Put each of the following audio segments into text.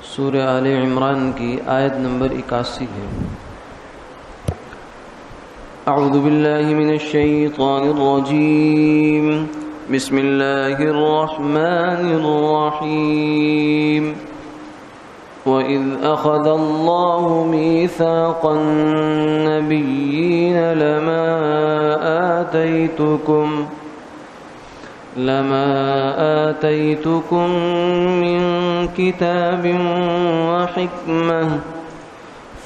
سورہ آل عمران کی آیت نمبر 81 ہے۔ اعوذ باللہ من الشیطان الرجیم، بسم اللہ الرحمن الرحیم۔ وَإِذْ أَخَذَ اللَّهُ مِيثَاقَ النَّبِيِّينَ لما آتيتكم من كتاب وحكمة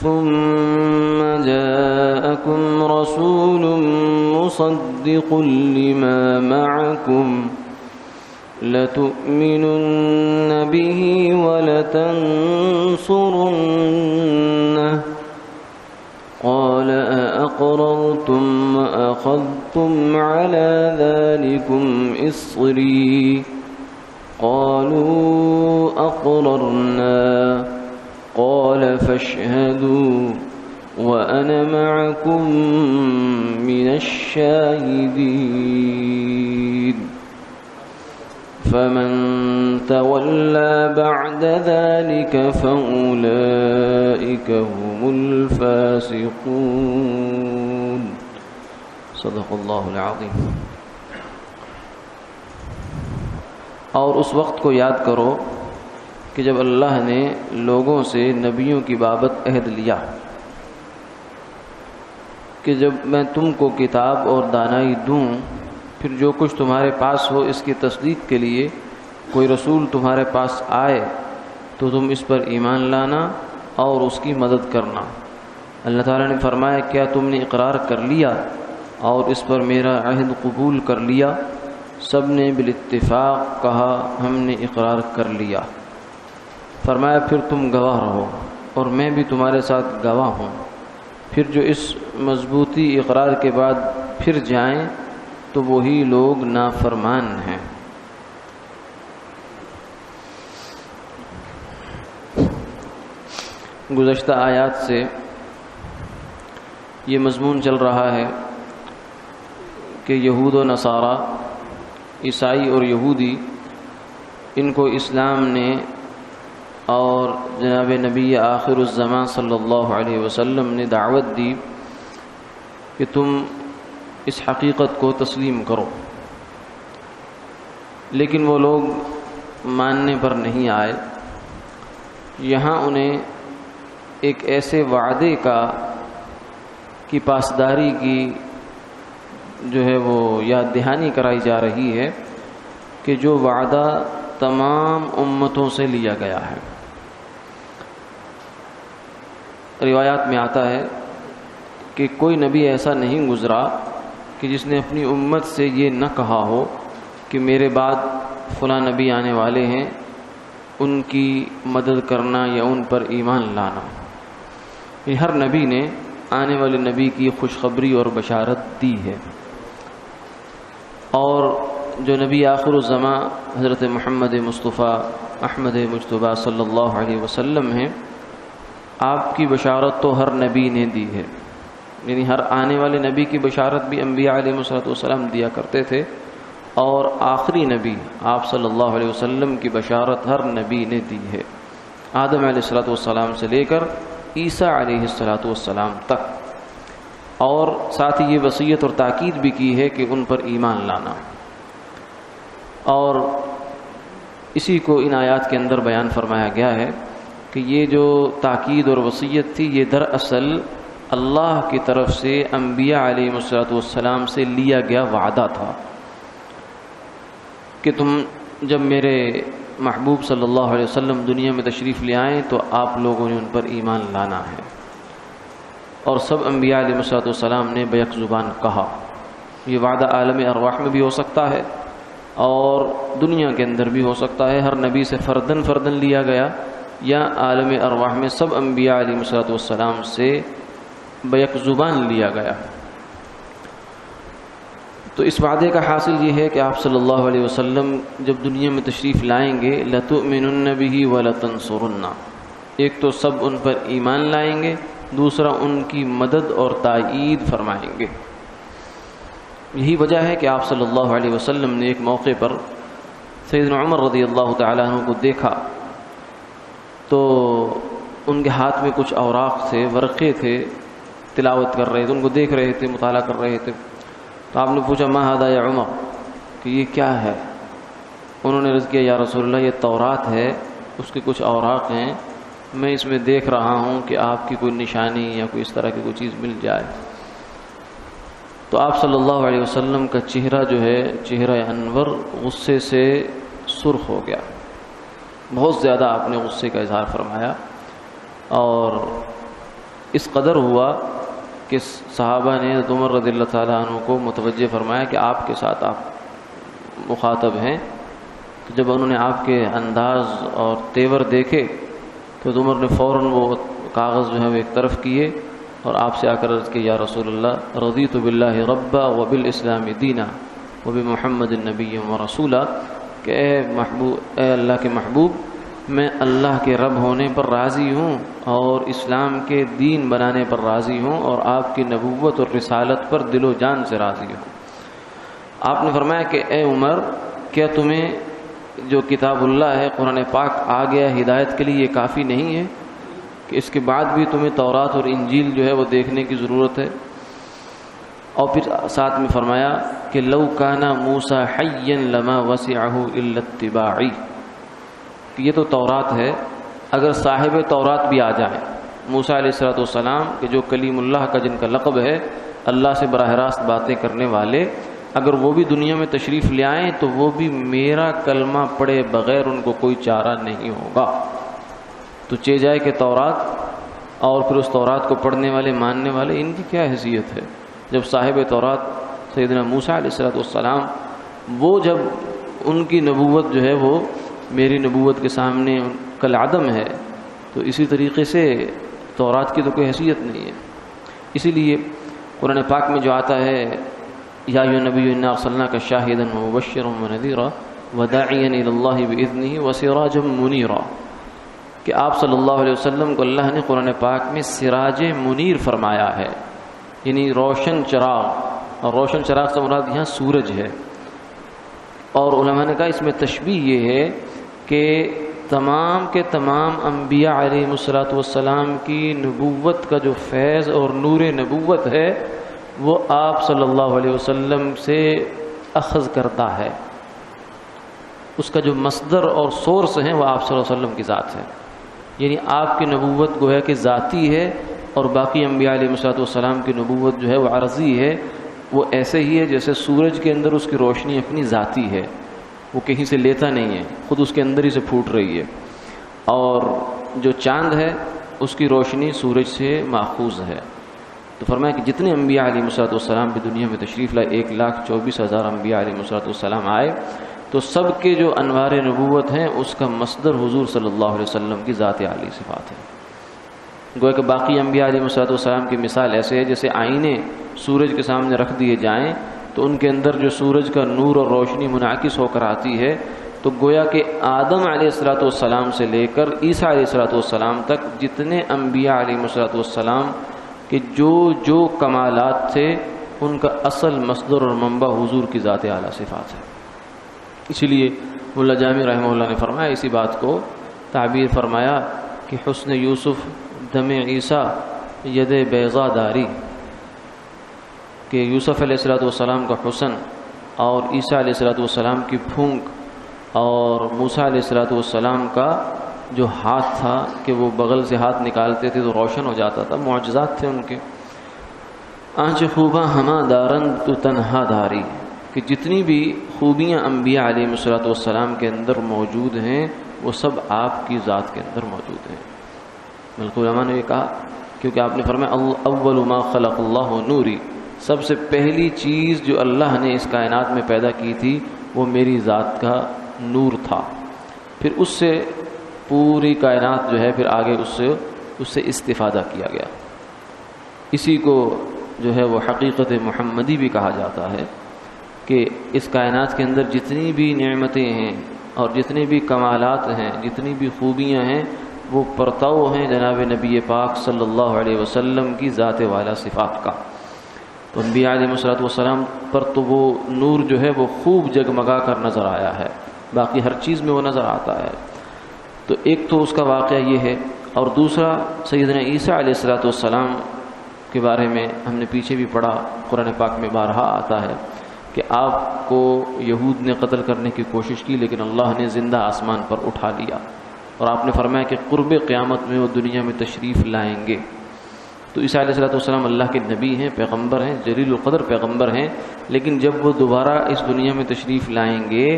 ثم جاءكم رسول مصدق لما معكم لتؤمنن به ولتنصرنه قال أأقررتم وأخذتم على ذلكم إصري قالوا أقررنا قال فاشهدوا وأنا معكم من الشاهدين فمن تولى بعد ذلك فأولئك هم الفاسقون۔ صدق اللہ العظیم۔ اور اس وقت کو یاد کرو کہ جب اللہ نے لوگوں سے نبیوں کی بابت عہد لیا کہ جب میں تم کو کتاب اور دانائی دوں، پھر جو کچھ تمہارے پاس ہو اس کی تصدیق کے لیے کوئی رسول تمہارے پاس آئے تو تم اس پر ایمان لانا اور اس کی مدد کرنا۔ اللہ تعالیٰ نے فرمایا کیا تم نے اقرار کر لیا اور اس پر میرا عہد قبول کر لیا؟ سب نے بالاتفاق کہا ہم نے اقرار کر لیا۔ فرمایا پھر تم گواہ رہو اور میں بھی تمہارے ساتھ گواہ ہوں۔ پھر جو اس مضبوطی اقرار کے بعد پھر جائیں تو وہی لوگ نافرمان ہیں۔ گزشتہ آیات سے یہ مضمون چل رہا ہے کہ یہود و نصارہ، عیسائی اور یہودی، ان کو اسلام نے اور جناب نبی آخر الزمان صلی اللہ علیہ وسلم نے دعوت دی کہ تم اس حقیقت کو تسلیم کرو، لیکن وہ لوگ ماننے پر نہیں آئے۔ یہاں انہیں ایک ایسے وعدے کی پاسداری کی جو ہے وہ یاد دہانی کرائی جا رہی ہے کہ جو وعدہ تمام امتوں سے لیا گیا ہے۔ روایات میں آتا ہے کہ کوئی نبی ایسا نہیں گزرا کہ جس نے اپنی امت سے یہ نہ کہا ہو کہ میرے بعد فلاں نبی آنے والے ہیں، ان کی مدد کرنا یا ان پر ایمان لانا۔ یہ ہر نبی نے آنے والے نبی کی خوشخبری اور بشارت دی ہے۔ اور جو نبی آخر الزمان حضرت محمد مصطفیٰ احمد مجتبیٰ صلی اللہ علیہ وسلم ہیں، آپ کی بشارت تو ہر نبی نے دی ہے، یعنی ہر آنے والے نبی کی بشارت بھی انبیاء علیہ السلام دیا کرتے تھے، اور آخری نبی آپ صلی اللہ علیہ وسلم کی بشارت ہر نبی نے دی ہے، آدم علیہ السلام سے لے کر عیسیٰ علیہ السلام تک۔ اور ساتھ ہی یہ وصیت اور تاکید بھی کی ہے کہ ان پر ایمان لانا۔ اور اسی کو ان آیات کے اندر بیان فرمایا گیا ہے کہ یہ جو تاکید اور وصیت تھی یہ دراصل اللہ کی طرف سے انبیاء علیہ السلام سے لیا گیا وعدہ تھا کہ تم جب میرے محبوب صلی اللہ علیہ وسلم دنیا میں تشریف لے آئیں تو آپ لوگوں نے ان پر ایمان لانا ہے۔ اور سب انبیاء علیہ السلام نے بیک زبان کہا۔ یہ وعدہ عالم ارواح میں بھی ہو سکتا ہے اور دنیا کے اندر بھی ہو سکتا ہے، ہر نبی سے فردن لیا گیا، یا عالم ارواح میں سب انبیاء علیہ السلام سے بیک زبان لیا گیا۔ تو اس وعدے کا حاصل یہ ہے کہ آپ صلی اللہ علیہ وسلم جب دنیا میں تشریف لائیں گے لَتُؤْمِنُنَّ بِهِ وَلَتَنْصُرُنَّ، ایک تو سب ان پر ایمان لائیں گے، دوسرا ان کی مدد اور تائید فرمائیں گے۔ یہی وجہ ہے کہ آپ صلی اللہ علیہ وسلم نے ایک موقع پر سیدنا عمر رضی اللہ تعالیٰ عنہ کو دیکھا تو ان کے ہاتھ میں کچھ اوراق تھے، ورقے تھے، تلاوت کر رہے تھے، ان کو دیکھ رہے تھے، مطالعہ کر رہے تھے. تو آپ نے پوچھا ما ھذا یا عمر، کہ یہ کیا ہے؟ انہوں نے عرض کیا یا رسول اللہ یہ تورات ہے، اس کے کچھ اوراق ہیں، میں اس میں دیکھ رہا ہوں کہ آپ کی کوئی نشانی یا کوئی اس طرح کی کوئی چیز مل جائے. تو آپ صلی اللہ علیہ وسلم کا چہرہ جو ہے چہرہ انور غصے سے سرخ ہو گیا، بہت زیادہ آپ نے غصے کا اظہار فرمایا، اور اس قدر ہوا کہ صحابہ نے عمر رضی اللہ تعالیٰ عنہ کو متوجہ فرمایا کہ آپ کے ساتھ آپ مخاطب ہیں. تو جب انہوں نے آپ کے انداز اور تیور دیکھے تو عمر نے فوراً وہ کاغذ جو ہے وہ ایک طرف کیے اور آپ سے آ کر عرض کہ یا رسول اللہ رضیت باللہ ربا وبالاسلام دینا وبمحمد النبی ورسولا، کہ اے اللہ کے محبوب، میں اللہ کے رب ہونے پر راضی ہوں اور اسلام کے دین بنانے پر راضی ہوں اور آپ کی نبوت اور رسالت پر دل و جان سے راضی ہوں. آپ نے فرمایا کہ اے عمر، کیا تمہیں جو کتاب اللہ ہے قرآن پاک آ گیا ہدایت کے لیے یہ کافی نہیں ہے کہ اس کے بعد بھی تمہیں تورات اور انجیل جو ہے وہ دیکھنے کی ضرورت ہے؟ اور پھر ساتھ میں فرمایا کہ لو کان موسیٰ حیا لما وسعہ الا اتباعی، کہ یہ تو تورات ہے، اگر صاحب تورات بھی آ جائیں، موسیٰ علیہ السلام کہ جو کلیم اللہ کا جن کا لقب ہے، اللہ سے براہ راست باتیں کرنے والے، اگر وہ بھی دنیا میں تشریف لے آئیں تو وہ بھی میرا کلمہ پڑھے بغیر ان کو کوئی چارہ نہیں ہوگا. تو چہ جائے کہ تورات اور پھر اس تورات کو پڑھنے والے ماننے والے، ان کی کیا حیثیت ہے جب صاحب تورات سیدنا موسیٰ علیہ السلام وہ جب ان کی نبوت جو ہے وہ میری نبوت کے سامنے کالعدم ہے، تو اسی طریقے سے تورات کی تو کوئی حیثیت نہیں ہے. اسی لیے قرآن پاک میں جو آتا ہے یا ایھا النبی انا ارسلناک شاہدا ومبشرا ونذیرا وداعیا الی اللہ باذنہ وسراجا منیرا، کہ آپ صلی اللہ علیہ وسلم کو اللہ نے قرآن پاک میں سراج منیر فرمایا ہے، یعنی روشن چراغ، اور روشن چراغ سے مراد یہاں سورج ہے. اور علماء نے کہا اس میں تشبیہ یہ ہے کہ تمام کے تمام انبیاء علیہ السلام کی نبوت کا جو فیض اور نور نبوت ہے وہ آپ صلی اللہ علیہ وسلم سے اخذ کرتا ہے، اس کا جو مصدر اور سورس ہیں وہ آپ صلی اللہ علیہ وسلم کی ذات ہے. یعنی آپ کی نبوت گویا کہ ذاتی ہے اور باقی انبیاء علیہ السلام کی نبوت جو ہے وہ عرضی ہے. وہ ایسے ہی ہے جیسے سورج کے اندر اس کی روشنی اپنی ذاتی ہے، وہ کہیں سے لیتا نہیں ہے، خود اس کے اندر ہی سے پھوٹ رہی ہے. اور جو چاند ہے اس کی روشنی سورج سے ماخوذ ہے. تو فرمایا کہ جتنے انبیاء علیہ السلام بھی دنیا میں تشریف لائے، 1,24,000 انبیاء علیہ السلام آئے، تو سب کے جو انوار نبوت ہیں اس کا مصدر حضور صلی اللہ علیہ وسلم کی ذات عالی صفات ہے. گویا کہ باقی انبیاء علیہ السلام کی مثال ایسے ہے جیسے آئینے سورج کے سامنے رکھ دیے جائیں تو ان کے اندر جو سورج کا نور اور روشنی منعکس ہو کر آتی ہے. تو گویا کہ آدم علیہ السلام سے لے کر عیسیٰ علیہ السلام تک جتنے انبیاء علیہ السلام کہ جو کمالات تھے ان کا اصل مصدر اور منبع حضور کی ذات اعلیٰ صفات ہے. اسی لیے ملا جامی رحمہ اللہ نے فرمایا، اسی بات کو تعبیر فرمایا کہ حسن یوسف دم عیسیٰ ید بیضا داری، کہ یوسف علیہ السلام کا حسن اور عیسیٰ علیہ السلام کی پھونک اور موسیٰ علیہ السلام کا جو ہاتھ تھا کہ وہ بغل سے ہاتھ نکالتے تھے تو روشن ہو جاتا تھا، معجزات تھے ان کے. آنچ خوباں ہما دارند تو تنہا داری، کہ جتنی بھی خوبیاں انبیاء علیہ السلام کے اندر موجود ہیں وہ سب آپ کی ذات کے اندر موجود ہیں. بلکہ علماء نے یہ کہا کیونکہ آپ نے فرمایا اول ما خلق اللہ نوری، سب سے پہلی چیز جو اللہ نے اس کائنات میں پیدا کی تھی وہ میری ذات کا نور تھا. پھر اس سے پوری کائنات جو ہے پھر آگے اس سے استفادہ کیا گیا. اسی کو جو ہے وہ حقیقت محمدی بھی کہا جاتا ہے کہ اس کائنات کے اندر جتنی بھی نعمتیں ہیں اور جتنے بھی کمالات ہیں، جتنی بھی خوبیاں ہیں، وہ پرتو ہیں جناب نبی پاک صلی اللہ علیہ وسلم کی ذات والا صفات کا. تو انبیاء علیہ السلام پر تو وہ نور جو ہے وہ خوب جگمگا کر نظر آیا ہے، باقی ہر چیز میں وہ نظر آتا ہے۔ تو ایک تو اس کا واقعہ یہ ہے، اور دوسرا سیدنا عیسیٰ علیہ الصلوۃ والسلام کے بارے میں ہم نے پیچھے بھی پڑھا، قرآن پاک میں بارہا آتا ہے کہ آپ کو یہود نے قتل کرنے کی کوشش کی، لیکن اللہ نے زندہ آسمان پر اٹھا لیا، اور آپ نے فرمایا کہ قرب قیامت میں وہ دنیا میں تشریف لائیں گے۔ تو عیسیٰ علیہ الصلوۃ والسلام اللہ کے نبی ہیں، پیغمبر ہیں، جلیل القدر پیغمبر ہیں، لیکن جب وہ دوبارہ اس دنیا میں تشریف لائیں گے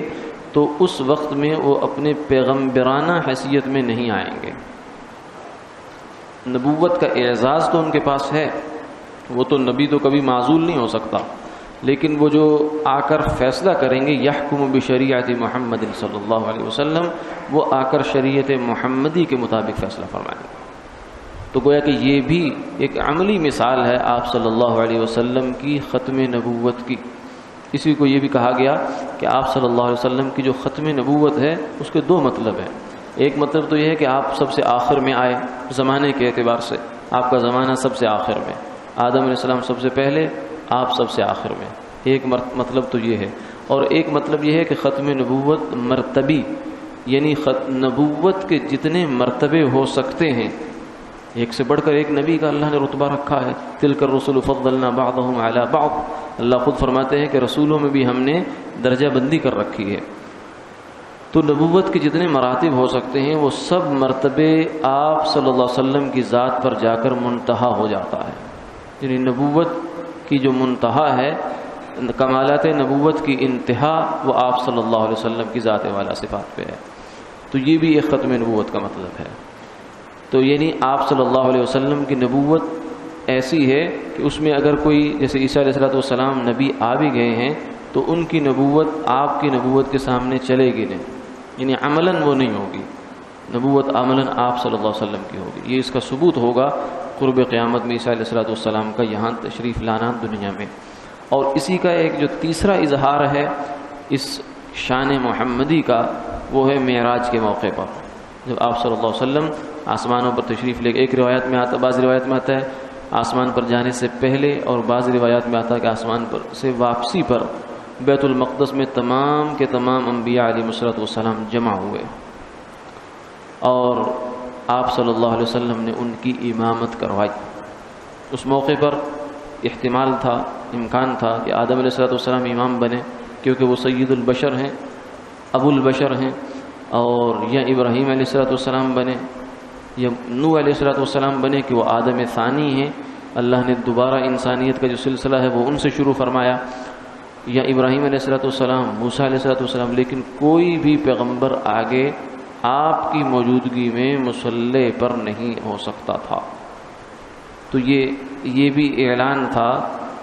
تو اس وقت میں وہ اپنے پیغمبرانہ حیثیت میں نہیں آئیں گے۔ نبوت کا اعزاز تو ان کے پاس ہے، وہ تو نبی تو کبھی معزول نہیں ہو سکتا، لیکن وہ جو آ کر فیصلہ کریں گے، یحکم بشریعت محمد صلی اللہ علیہ وسلم، وہ آ کر شریعت محمدی کے مطابق فیصلہ فرمائیں گے۔ تو گویا کہ یہ بھی ایک عملی مثال ہے آپ صلی اللہ علیہ وسلم کی ختم نبوت کی۔ اسی کو یہ بھی کہا گیا کہ آپ صلی اللہ علیہ وسلم کی جو ختم نبوت ہے اس کے دو مطلب ہیں۔ ایک مطلب تو یہ ہے کہ آپ سب سے آخر میں آئے، زمانے کے اعتبار سے آپ کا زمانہ سب سے آخر میں، آدم علیہ السلام سب سے پہلے، آپ سب سے آخر میں، ایک مطلب تو یہ ہے۔ اور ایک مطلب یہ ہے کہ ختم نبوت مرتبی، یعنی نبوت کے جتنے مرتبے ہو سکتے ہیں، ایک سے بڑھ کر ایک نبی کا اللہ نے رتبہ رکھا ہے۔ تلک الرسل فضلنا بعضهم علی بعض، اللہ خود فرماتے ہیں کہ رسولوں میں بھی ہم نے درجہ بندی کر رکھی ہے۔ تو نبوت کے جتنے مراتب ہو سکتے ہیں وہ سب مرتبے آپ صلی اللہ علیہ وسلم کی ذات پر جا کر منتہا ہو جاتا ہے، یعنی نبوت کی جو منتہا ہے، کمالات نبوت کی انتہا وہ آپ صلی اللہ علیہ وسلم کی ذات والا صفات پہ ہے۔ تو یہ بھی ایک ختم نبوت کا مطلب ہے۔ تو یعنی آپ صلی اللہ علیہ وسلم کی نبوت ایسی ہے کہ اس میں اگر کوئی جیسے عیسیٰ علیہ الصلوۃ والسلام نبی آ بھی گئے ہیں تو ان کی نبوت آپ کی نبوت کے سامنے چلے گی نہیں، یعنی عملاً وہ نہیں ہوگی، نبوت عملاً آپ صلی اللہ علیہ وسلم کی ہوگی۔ یہ اس کا ثبوت ہوگا قرب قیامت میں عیسیٰ علیہ الصلوۃ والسلام کا یہاں تشریف لانا دنیا میں۔ اور اسی کا ایک جو تیسرا اظہار ہے اس شان محمدی کا، وہ ہے معراج کے موقع پر، جب آپ صلی اللہ علیہ وسلم آسمانوں پر تشریف لے گئے۔ ایک روایت میں آتا، بعض روایت میں آتا ہے آسمان پر جانے سے پہلے، اور بعض روایات میں آتا ہے کہ آسمان پر سے واپسی پر بیت المقدس میں تمام کے تمام انبیاء علیہ الصلوۃ والسلام جمع ہوئے، اور آپ صلی اللہ علیہ وسلم نے ان کی امامت کروائی۔ اس موقع پر احتمال تھا، امکان تھا کہ آدم علیہ الصلوۃ والسلام امام بنے، کیونکہ وہ سید البشر ہیں، ابو البشر ہیں، اور یا ابراہیم علیہ الصلوۃ والسلام بنے، یا نوح علیہ الصلوۃ والسلام بنے کہ وہ آدم ثانی ہیں، اللہ نے دوبارہ انسانیت کا جو سلسلہ ہے وہ ان سے شروع فرمایا، یا ابراہیم علیہ الصلوۃ والسلام، موسیٰ علیہ الصلوۃ والسلام، لیکن کوئی بھی پیغمبر آگے آپ کی موجودگی میں مصلی پر نہیں ہو سکتا تھا۔ تو یہ بھی اعلان تھا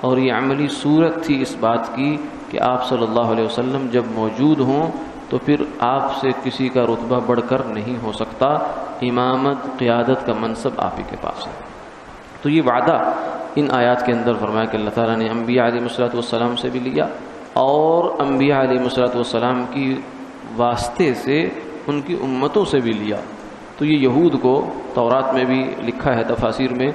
اور یہ عملی صورت تھی اس بات کی کہ آپ صلی اللہ علیہ وسلم جب موجود ہوں تو پھر آپ سے کسی کا رتبہ بڑھ کر نہیں ہو سکتا، امامت قیادت کا منصب آپ ہی کے پاس ہے۔ تو یہ وعدہ ان آیات کے اندر فرمایا کہ اللہ تعالیٰ نے انبیاء علیہ الصلوۃ والسلام سے بھی لیا، اور انبیاء علیہ الصلوۃ والسلام کی واسطے سے ان کی امتوں سے بھی لیا۔ تو یہ یہود کو تورات میں بھی لکھا ہے تفاسیر میں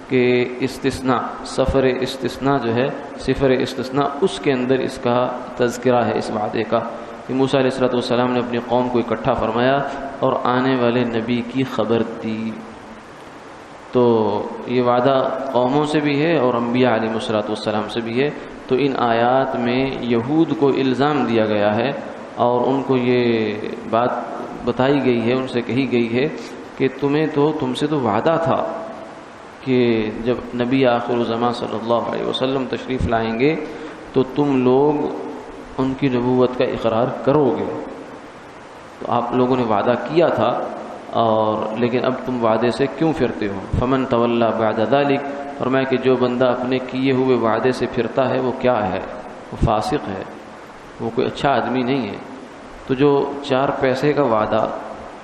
کہ استثناء، سفر استثناء جو ہے، سفر استثناء، اس کے اندر اس کا تذکرہ ہے اس وعدے کا کہ موسیٰ علیہ الصلوۃ والسلام نے اپنی قوم کو اکٹھا فرمایا اور آنے والے نبی کی خبر دی۔ تو یہ وعدہ قوموں سے بھی ہے اور انبیاء علیہ الصلوۃ والسلام سے بھی ہے۔ تو ان آیات میں یہود کو الزام دیا گیا ہے اور ان کو یہ بات بتائی گئی ہے، ان سے کہی گئی ہے کہ تم سے تو وعدہ تھا کہ جب نبی آخر الزمان صلی اللہ علیہ وسلم تشریف لائیں گے تو تم لوگ ان کی نبوت کا اقرار کرو گے۔ تو آپ لوگوں نے وعدہ کیا تھا، اور لیکن اب تم وعدے سے کیوں پھرتے ہو؟ فمن تولی بعد ذلک، فرمایا کہ جو بندہ اپنے کیے ہوئے وعدے سے پھرتا ہے وہ کیا ہے؟ وہ فاسق ہے، وہ کوئی اچھا آدمی نہیں ہے۔ تو جو 4 پیسے کا وعدہ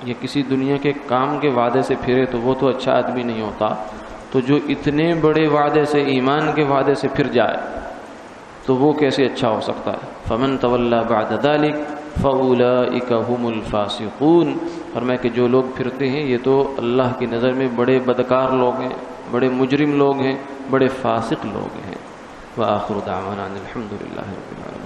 یا کسی دنیا کے کام کے وعدے سے پھرے تو وہ تو اچھا آدمی نہیں ہوتا، تو جو اتنے بڑے وعدے سے، ایمان کے وعدے سے پھر جائے تو وہ کیسے اچھا ہو سکتا ہے؟ فمن تولی بعد ذلک فاولئک هم الفاسقون، فرمایا کہ جو لوگ پھرتے ہیں یہ تو اللہ کی نظر میں بڑے بدکار لوگ ہیں، بڑے مجرم لوگ ہیں، بڑے فاسق لوگ ہیں۔ وآخر دعوانا الحمد للہ رب العالمین۔